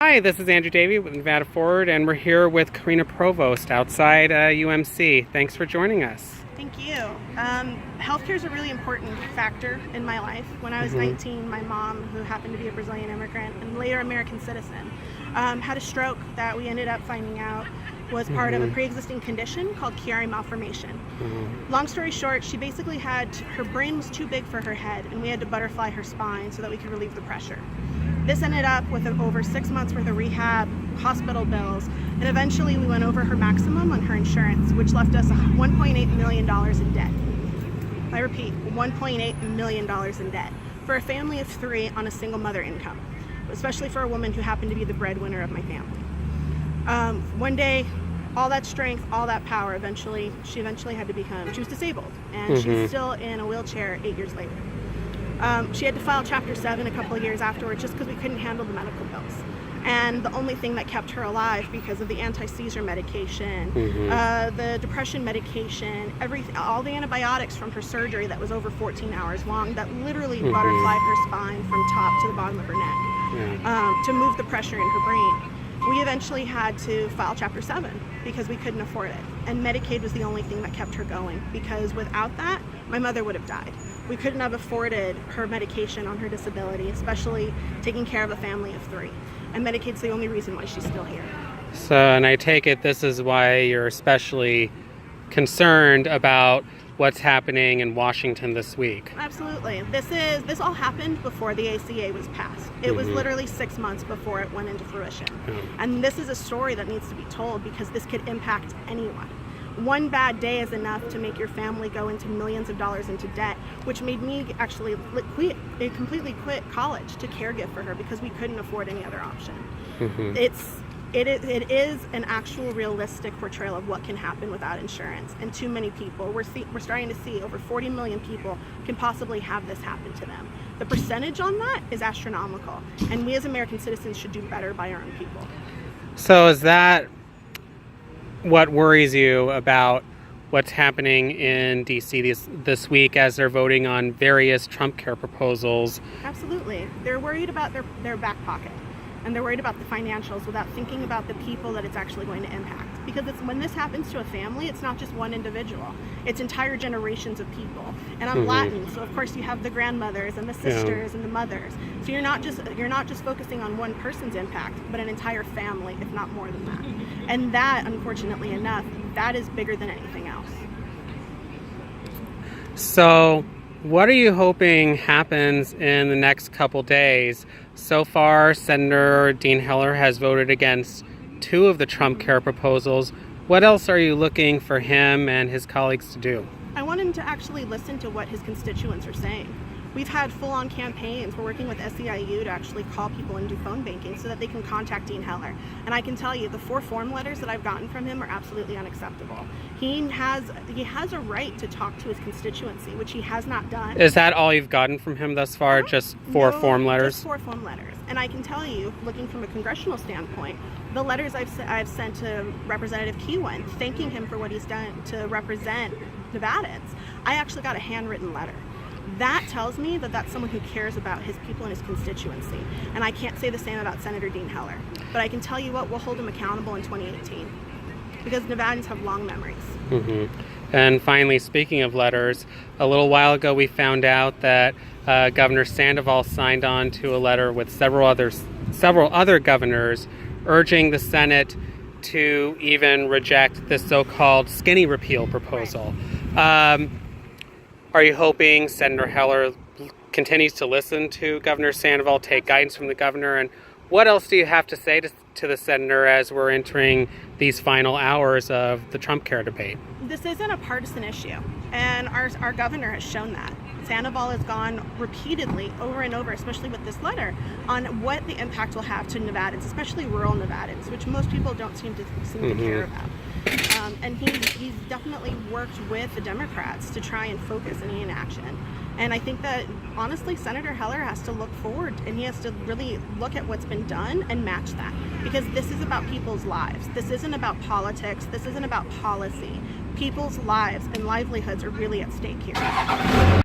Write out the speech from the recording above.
Hi, this is Andrew Davey with Nevada Forward, and we're here with Karina Provost outside UMC. Thanks for joining us. Thank you. Healthcare is a really important factor in my life. When I was 19, my mom, who happened to be a Brazilian immigrant and later American citizen, had a stroke that we ended up finding out was part of a pre-existing condition called Chiari malformation. Long story short, she basically her brain was too big for her head, and we had to butterfly her spine so that we could relieve the pressure. This ended up with over 6 months worth of rehab, hospital bills, and eventually we went over her maximum on her insurance, which left us $1.8 million in debt. I repeat, $1.8 million in debt for a family of 3 on a single mother income, especially for a woman who happened to be the breadwinner of my family. One day, all that strength, all that power, she eventually had to she was disabled, and she's still in a wheelchair 8 years later. She had to file Chapter 7 a couple of years afterwards just because we couldn't handle the medical bills. And the only thing that kept her alive, because of the anti-seizure medication, the depression medication, all the antibiotics from her surgery that was over 14 hours long, that literally butterflied her spine from top to the bottom of her neck, to move the pressure in her brain. We eventually had to file Chapter 7 because we couldn't afford it. And Medicaid was the only thing that kept her going, because without that, my mother would have died. We couldn't have afforded her medication on her disability, especially taking care of a family of 3. And Medicaid's the only reason why she's still here. So, and I take it this is why you're especially concerned about what's happening in Washington this week. Absolutely. This all happened before the ACA was passed. It was literally 6 months before it went into fruition. And this is a story that needs to be told, because this could impact anyone. One bad day is enough to make your family go into millions of dollars into debt, which made me actually completely quit college to caregive for her, because we couldn't afford any other option. It is an actual realistic portrayal of what can happen without insurance, and too many people. We're starting to see over 40 million people can possibly have this happen to them. The percentage on that is astronomical, and we as American citizens should do better by our own people. So is that what worries you about what's happening in D.C. this week as they're voting on various Trumpcare proposals? Absolutely. They're worried about their back pocket, and they're worried about the financials without thinking about the people that it's actually going to impact. Because when this happens to a family, it's not just one individual. It's entire generations of people. And I'm Latin, so of course you have the grandmothers and the sisters and the mothers. So you're not just focusing on one person's impact, but an entire family, if not more than that. And that, unfortunately enough, that is bigger than anything else. So what are you hoping happens in the next couple days? So far, Senator Dean Heller has voted against 2 of the Trumpcare proposals. What else are you looking for him and his colleagues to do? I want him to actually listen to what his constituents are saying. We've had full-on campaigns. We're working with SEIU to actually call people and do phone banking so that they can contact Dean Heller. And I can tell you, the 4 form letters that I've gotten from him are absolutely unacceptable. He has a right to talk to his constituency, which he has not done. Is that all you've gotten from him thus far? Just 4 form letters? Just 4 form letters. And I can tell you, looking from a congressional standpoint, the letters I've sent to Representative Keywan, thanking him for what he's done to represent Nevadans, I actually got a handwritten letter. That tells me that that's someone who cares about his people and his constituency. And I can't say the same about Senator Dean Heller. But I can tell you what, we'll hold him accountable in 2018. Because Nevadans have long memories. And finally, speaking of letters, a little while ago we found out that Governor Sandoval signed on to a letter with several other governors urging the Senate to even reject the so-called skinny repeal proposal. Are you hoping Senator Heller continues to listen to Governor Sandoval, take guidance from the governor? And what else do you have to say to the senator as we're entering these final hours of the Trumpcare debate? This isn't a partisan issue, and our governor has shown that. Sandoval has gone repeatedly, over and over, especially with this letter, on what the impact will have to Nevadans, especially rural Nevadans, which most people don't seem to care about. And he's definitely worked with the Democrats to try and focus any inaction. And I think that, honestly, Senator Heller has to look forward, and he has to really look at what's been done and match that. Because this is about people's lives. This isn't about politics. This isn't about policy. People's lives and livelihoods are really at stake here.